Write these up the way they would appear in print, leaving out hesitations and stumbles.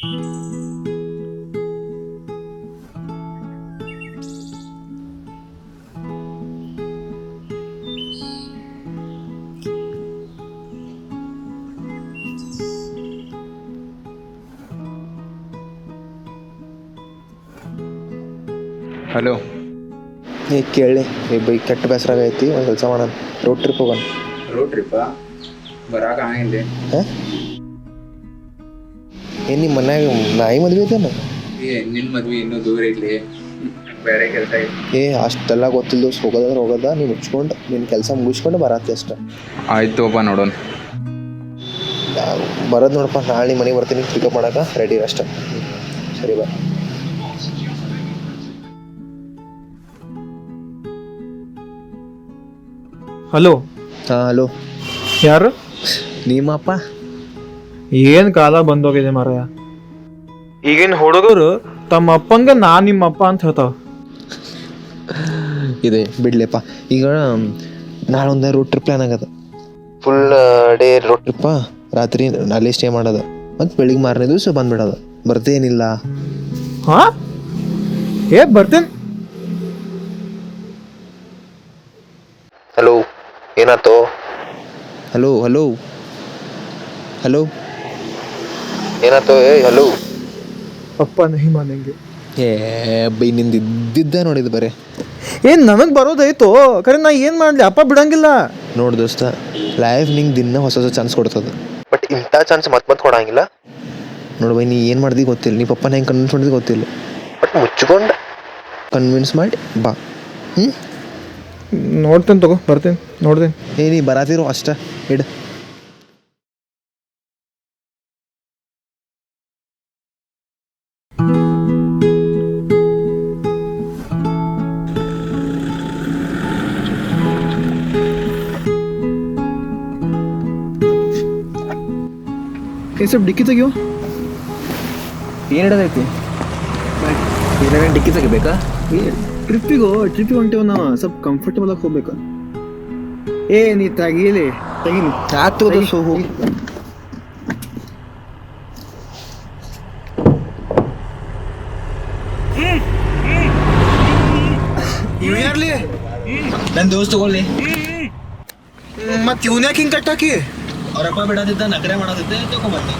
Hello. ಕೇಳಿ by ಕೆಟ್ಟ ಬೇಸರಾಗೈತಿ. ಒಂದು ಕೆಲಸ ಮಾಡೋಣ, ರೋಡ್ ಟ್ರಿಪ್ ಹೋಗೋಣ. ರೋಡ್ ಟ್ರಿಪ್ಪಾ? ಬರಾಕ ಆಗಂಗಿಲ್ಲ. ಹಾಂ, ಏನು ನಿಮ್ಮ ಮನ್ಯಾಗ ನಾಯಿ ಮದ್ವೆ ಐತೇನು? ನಿನ್ನ ಮದ್ವೆ ಇನ್ನೂ ದೂರ ಇರಲಿ, ಬೇರೆ ಕೆಲಸ ಐತಿ. ಅಷ್ಟೆಲ್ಲ ಗೊತ್ತಿಲ್ಲ ದೋಸ್ತ್. ಹೋಗೋದಂದ್ರೆ ಹೋಗೋದ, ನೀವು ಮುಚ್ಕೊಂಡು ನಿನ್ನ ಕೆಲಸ ಮುಗಿಸ್ಕೊಂಡು ಬರತ್ತೆ ಅಷ್ಟ. ಆಯ್ತು ಒಬ್ಬ ನೋಡೋಣ. ಬರೋದು ನೋಡಪ್ಪ, ನಾಳೆ ನಿಮ್ಮ ಮನೆಗೆ ಬರ್ತೀನಿ ಪಿಕಪ್ ಮಾಡೋಕೆ. ರೆಡಿ ಅಷ್ಟೇ. ಸರಿ ಬಾ. ಹಲೋ. ಹಾಂ ಹಲೋ. ಯಾರು? ನಿಮ್ಮಪ್ಪ. ಏನು ಕಾಲ ಬಂದೋಗಿದೆ ಮಾರಾಯ. ಈಗಿನ ಹುಡುಗರು ತಮ್ಮ ಅಪ್ಪಂಗೆ ನಾನು ನಿಮ್ಮಪ್ಪ ಅಂತ ಹೇಳ್ತಾವ. ಇದೆ ಬಿಡ್ಲೆಪ್ಪ. ಈಗ ನಾಳೆ ಒಂದು ರೋಡ್ ಟ್ರಿಪ್ ಪ್ಲ್ಯಾನ್ ಆಗದ. ಫುಲ್ ಡೇ ರೋಡ್ ಟ್ರಿಪ್ಪ. ರಾತ್ರಿ ಅಲ್ಲೇ ಸ್ಟೇ ಮಾಡೋದು, ಮತ್ತು ಬೆಳಿಗ್ಗೆ ಮಾರನೇ ದಿವಸ ಬಂದ್ಬಿಡೋದು. ಬರ್ತೇನಿಲ್ಲ? ಹಾಂ, ಬರ್ತೇನೆ. ಹಲೋ, ಏನಾಯ್ತು? ಹಲೋ ಹಲೋ ಹಲೋ, ಏನಾಯ್ತು? ಹಲೋ ಅಪ್ಪ ನಹಿ ಮಾನೆಂಗೆ. ಬೈ ನಿಂದು ಇದ್ದಿದ್ದ ನೋಡಿದ್ದು ಬರೇ. ಏನು ನನಗೆ ಬರೋದಾಯ್ತು, ಖರೆ ನಾ ಏನು ಮಾಡಲಿ, ಅಪ್ಪ ಬಿಡಂಗಿಲ್ಲ. ನೋಡಿ ದೋಸ್ತ, ಲೈಫ್ ನಿಂಗೆ ದಿನ ಹೊಸ ಹೊಸ ಚಾನ್ಸ್ ಕೊಡ್ತದೆ, ಬಟ್ ಇಂಥ ಚಾನ್ಸ್ ಮತ್ತೆ ಕೊಡಂಗಿಲ್ಲ. ನೋಡು ಬೈ, ನೀ ಏನು ಮಾಡ್ದಿ ಗೊತ್ತಿಲ್ಲ, ನೀ ಪಪ್ಪನ ಹೆಂಗೆ ಕನ್ವಿನ್ಸ್ ಮಾಡಿದ್ದು ಗೊತ್ತಿಲ್ಲ, ಬಟ್ ಮುಚ್ಕೊಂಡು ಕನ್ವಿನ್ಸ್ ಮಾಡಿ ಬಾ. ನೋಡ್ತೇನೆ ತಗೋ, ಬರ್ತೇನೆ, ನೋಡ್ತೇನೆ. ನೀ ಬರಾತಿರೋ ಅಷ್ಟ ಇಡು. ಸ್ವಲ್ಪ ಡಿಕ್ಕಿ ತೆಗಿಯೋ. ಏನು ಹಿಡದೈತಿ? ಏನೇನು ಡಿಕ್ಕಿ ತೆಗಿಬೇಕಾ? ಟ್ರಿಪ್ಪಿಗೆ ಹೊಂಟೇವು ನಾವು, ಸ್ವಲ್ಪ ಕಂಫರ್ಟಬಲ್ ಆಗಿ ಹೋಗ್ಬೇಕು. ನೀ ತೆಗೀಲಿ. ಆಗ್ತದ ಸೊ ಹೋಗಿ. ಇವ್ಯಾರ್ಲಿ? ನನ್ನ ದೋಸ್ತ್ ತಗೊಳ್ಳಿ. ಮತ್ತೆ ಇವ್ನ್ಯಾಕೆ ಹಿಂಗೆ ಕಟ್ಟಾಕಿ? ಅವರಪ್ಪ ಬಿಡೋದಿದ್ದ, ನಕರೆ ಮಾಡೋದಿದ್ದೆ, ತಗೊಂಬಂದೆ.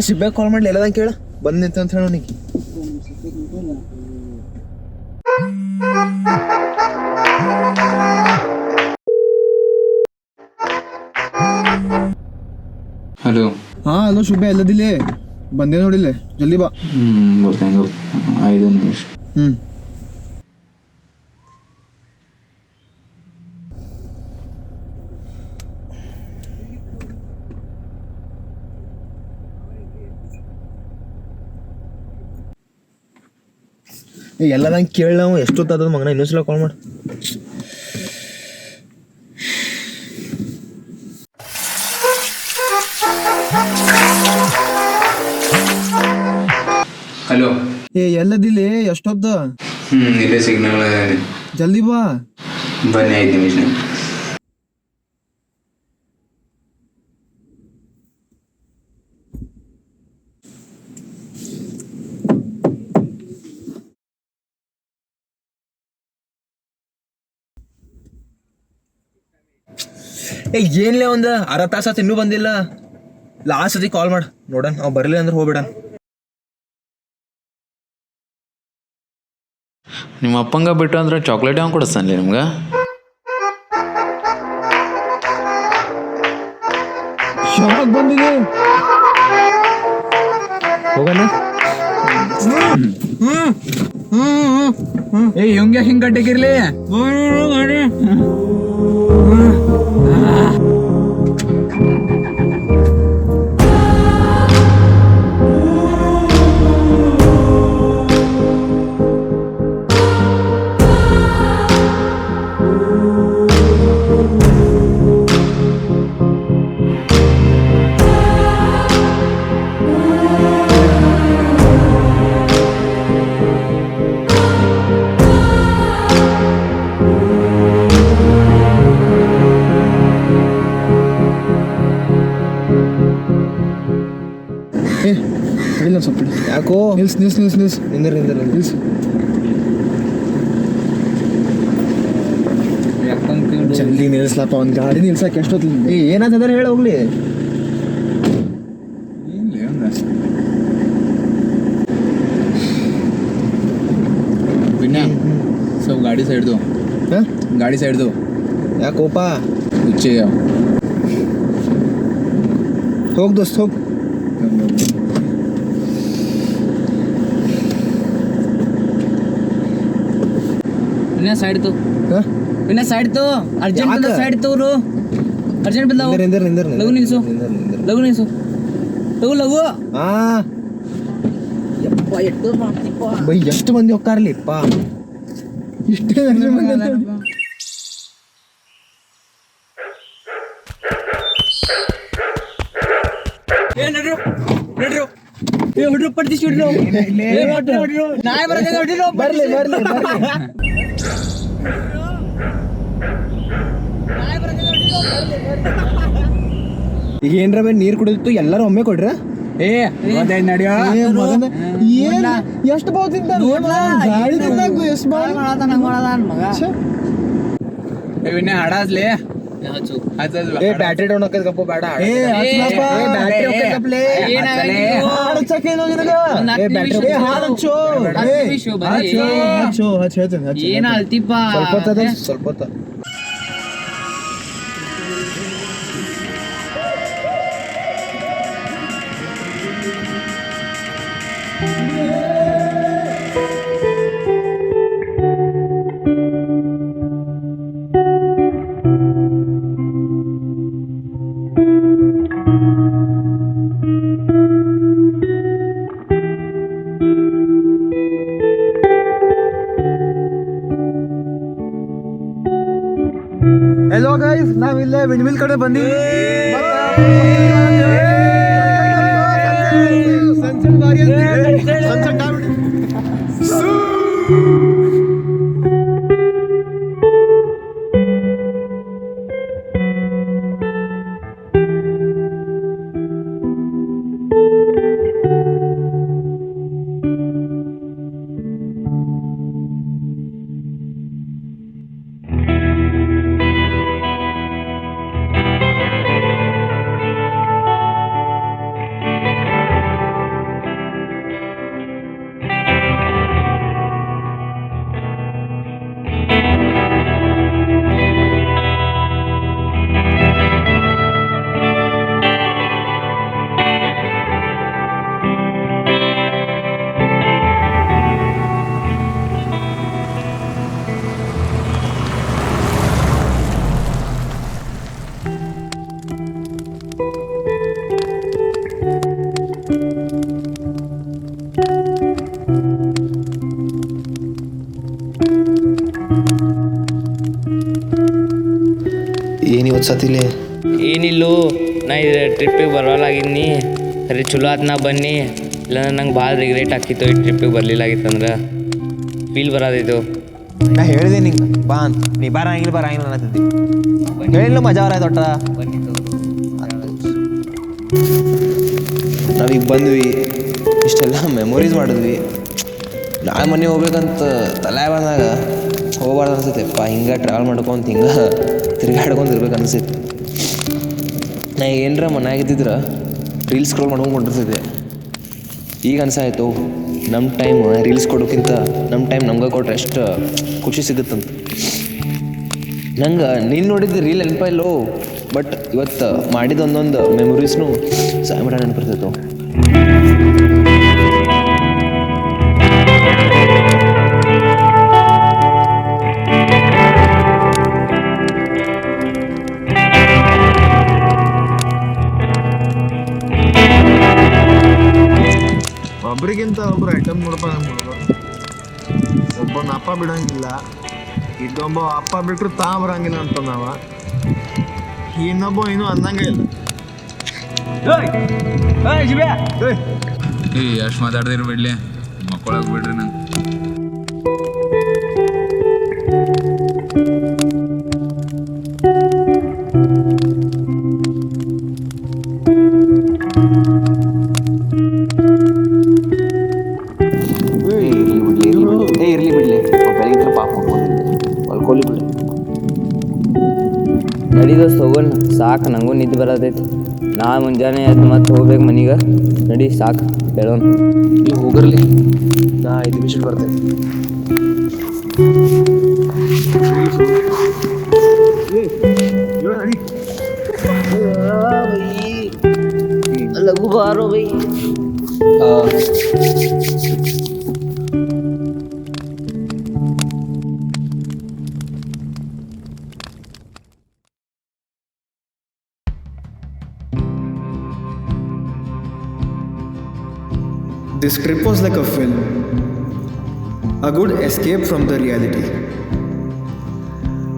ಶಿಬ್ಬ್ಯಾಗ ಕಾಲ್ ಮಾಡ್ಲಿ, ಎಲ್ಲದಂಗೆ ಕೇಳ ಬಂದು ನಿಂತ ಅಂತ ಹೇಳೋ ನೀ. ಹಲೋ. ಹಾಂ ಹಲೋ ಶುಭ್ಯ, ಎಲ್ಲದಿಲ್ಲೇ? ಬಂದೆ ನೋಡಿಲ್ಲ, ಜಲ್ದಿ ಬಾ. ಬರ್ತೇನೆ, 5 ನಿಮಿಷ. ಎಲ್ಲದಂಗೆ ಕೇಳಿ, ನಾವು ಎಷ್ಟೊತ್ತದ ಮಗನ, ಇನ್ನೊಂದ್ಸಲ ಕಾಲ್ ಮಾಡಿ. ಹಲೋ. ಎಲ್ಲದಿಲ್ಲೇ? ಎಷ್ಟೊತ್ತ? ಇಲ್ಲೇ ಸಿಗ್ನಲ್. ಜಲ್ದಿ ಬಾ. ಬನ್ನಿ, 5 ನಿಮಿಷ. ಏನ್ಲೇ ಒಂದು ಅರ್ಧ ತಾಸು ಇನ್ನೂ ಬಂದಿಲ್ಲ. ಲಾಸ್ಟ್ ಸತಿ ಕಾಲ್ ಮಾಡಿ ನೋಡೋಣ, ಅವ್ನು ಬರಲಿಲ್ಲ ಅಂದ್ರೆ ಹೋಗ್ಬಿಡ. ನಿಮ್ಮ ಅಪ್ಪಂಗ ಬಿಟ್ಟು ಅಂದ್ರೆ ಚಾಕ್ಲೇಟ್ ಯಾವ ಕೊಡಿಸ್ತಾನಲ್ಲಿ ನಿಮ್ಗೆ? ಬಂದಿದೆ ಹೋಗೋಣ. ಇವಂಗೆ ಹಿಂಗೆ ಗಡ್ಡೆಗಿರ್ಲಿ. ಯಾಕೋ ನಿಲ್ಸ್ ನಿಲ್ಸ್ ನಿಲ್ಸ್ ನಿಲ್ಸ್ ನಿಂದ್ರ ನಿಲ್ಸ್. ಜಲ್ದಿ ನಿಲ್ಸ್ಲಪ್ಪ, ಒಂದು ಗಾಡಿ ನಿಲ್ಸಕ್ಕೆ ಎಷ್ಟೊತ್ತು? ಏನಾದ್ರೆ ಹೇಳಿ ಹೋಗ್ಲಿ. सब गाड़ी साइड दो, गाड़ी साइड दो. ಯಾಕೋಪ नीचे आओ. ಹೋಗ್ ದೋಸ್ತ್ ಹೋಗ್. विनय साइड तो, विनय साइड तो, अर्जेंट बंदा साइड तो रो, अर्जेंट बंदा हो. ನಿಂದ್ರ ಲಘು ನಿಲ್ಸು, ಲಘು ನಿಲ್ಸು, ಲಘು ಲಘು. ಹಾ ಯಪ್ಪ ಎಟ್ಟು ಮಾಡ್ತಿಪ್ಪ. ಬೈ ಎಷ್ಟು ಮಂದಿ ಹೋಗ್ತಾರಲಿಪ್ಪ, ಇಷ್ಟೇ ಮಂದಿ. ಏ ನಡ್ರು ನಡ್ರು, ಏ ಹುಡ್ರು ಪಡ್ತಿಸಿ ಹುಡ್ರು, ಏ ಹೊಡ್ರು ಹೊಡ್ರು, ನಾಯಿ ಬರಕೈತೆ ಹೊಡ್ರು. ಬರ್ಲಿ ಬರ್ಲಿ ಬರ್ಲಿ. ಈಗ ಏನ್ರ ಬೈ ನೀರು ಕುಡಿದಿತ್ತು ಎಲ್ಲರೂ ಒಮ್ಮೆ ಕೊಡ್ರ. ನಡಿಯೋ. ಏನ್ ಎಷ್ಟು ಬೋತಿದ್ದ ಗಾಡಿ ಎಷ್ಟು ವಿನಯ್ ಹಾಡಾಸ್ಲಿ. ಏ ಬ್ಯಾಟ್ರಿ ಡೌನ್ ಹಾಕದ್ ಗಪ್ಪ ಬೇಡ. ಬ್ಯಾಟ್ರಿ ಏನ ಅಲ್ತಿಪ್ಪ. ಸ್ವಲ್ಪ ಹೊತ್ತ. ಹೆಲೋ ಗೈಸ್, ನಾವಿಲ್ಲೇ ವಿಂಡ್ಮಿಲ್ ಕಡೆ ಬಂದೀವಿ. ಸನ್ಸೆಟ್ ಬಾರಿ ಸನ್ಸೆಟ್ ಏನಿವತ್ತು ಸತಿಲೆ ಏನಿಲ್ಲೋ, ನಾ ಇದು ಟ್ರಿಪ್ಪಿಗೆ ಬರಲಾಗಿದ್ನಿ. ಸರಿ ಚಲೋ ಆತು ನಾ ಬನ್ನಿ, ಇಲ್ಲಾಂದ್ರೆ ನಂಗೆ ಭಾಳ ರಿಗ್ರೆಟ್ ಆಗ್ತಿತ್ತು ಈ ಟ್ರಿಪ್ಪಿಗೆ ಬರ್ಲಿಲ್ಲಾಗಿತ್ತಂದ್ರೆ. ಫೀಲ್ ಬರೋದಿತ್ತು. ನಾ ಹೇಳಿದೆ ನಿಂಗೆ ಬಾ ಅಂತ, ನೀ ಬರಂಗಿಲ್ಲ ಅನ್ನತ್ತಿದ್ದಿ. ಹೇಳಿಲ್ಲ ಮಜಾ ಬರ ದೊಡ್ಡ. ನಾವೀಗ ಬಂದ್ವಿ, ಇಷ್ಟೆಲ್ಲ ಮೆಮೊರೀಸ್ ಮಾಡಿದ್ವಿ. ನಾಳೆ ಮನೆ ಹೋಗ್ಬೇಕಂತ ತಲೆ ಬಂದಾಗ ಹೋಗ್ಬಾರ್ದು ಅನ್ಸೈತೆಪ್ಪ. ಹಿಂಗೆ ಟ್ರಾವೆಲ್ ಮಾಡ್ಕೊಂತ ಹಿಂಗೆ ತಿರುಗಾಡ್ಕೊಂಡು ಇರ್ಬೇಕು ಅನಿಸೈತಿ. ನಾ ಏನರ ಮನೆಯಾಗಿದ್ದಿದ್ರೆ ರೀಲ್ಸ್ ಸ್ಕ್ರೋಲ್ ಮಾಡ್ಕೊಂಡು ಕೊಂಡಿರ್ತಿದ್ದೆ. ಈಗ ಅನ್ಸಾಯ್ತು ನಮ್ಮ ಟೈಮ್ ರೀಲ್ಸ್ ಕೊಡೋಕ್ಕಿಂತ ನಮ್ಮ ಟೈಮ್ ನಮ್ಗೆ ಕೊಟ್ರೆ ಎಷ್ಟು ಖುಷಿ ಸಿಗುತ್ತಂತ. ನಂಗೆ ನೀನು ನೋಡಿದ್ದು ರೀಲ್ ನೆನಪಿಲ್ಲೋ, ಬಟ್ ಇವತ್ತು ಮಾಡಿದ ಒಂದೊಂದು ಮೆಮೊರೀಸ್ನು ಸಾಯಮಟ ನೆನಪಿರ್ತೈತು. ಒಬ್ರಿಗಿಂತ ಒಬ್ರು ಐಟಮ್ ನೋಡಪ್ಪ. ಒಬ್ಬನ ಅಪ್ಪ ಬಿಡಂಗಿಲ್ಲ, ಇದೊಬ್ಬ ಅಪ್ಪ ಬಿಟ್ಟರು ಬರಂಗಿಲ್ಲ ಅಂತ ನಾವ. ಇನ್ನೊಬ್ಬ ಇನ್ನೂ ಅನ್ನಂಗೆ ಇಲ್ಲ. ಎಷ್ಟು ಮಾತಾಡ್ದಿರಿ ಬಿಡ್ಲಿ, ಮಕ್ಕಳಾಗ ಬಿಡ್ರಿ ನಂಗೆ. ಹೋಲಿ ಬಿಡ್ರಿ. ನಡಿ ದೋಸ್ತ್ ಹೋಗೋಣ, ಸಾಕು ನಂಗೂ ನಿದ್ದೆ ಬರತೈತಿ. ನಾ ಮುಂಜಾನೆ ಎದ್ದು ಮತ್ತೆ ಹೋಗ್ಬೇಕು ಮನೀಗ. ನಡಿ ಸಾಕು ಹೇಳೋಣ. ನೀವು ಹೋಗಿರ್ಲಿ, ನಾ 5 ನಿಮಿಷ ಬರ್ತೇನೆ. ಲಘು ಬಾರೋ by. This trip was like a film, a good escape from the reality.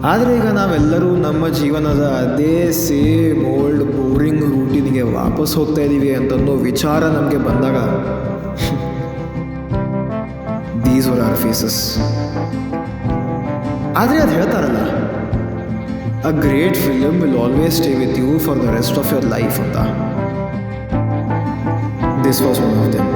ಆದರೆ ಈಗ ನಾವೆಲ್ಲರೂ ನಮ್ಮ ಜೀವನದ ಅದೇ ಸೇಮ್ ಓಲ್ಡ್ ಬೋರಿಂಗ್ ರೂಟೀನಿಗೆ ವಾಪಸ್ ಹೋಗ್ತಾ ಇದ್ದೀವಿ ಅಂತನ್ನೋ ವಿಚಾರ ನಮಗೆ ಬಂದಾಗ ದೀಸ್ ವರ್ ಅವರ್ ಫೇಸಸ್. ಆದರೆ ಅದು ಹೇಳ್ತಾರಲ್ಲ, a great film will always stay with you for the rest of your life ಅಂತ. This was one of them.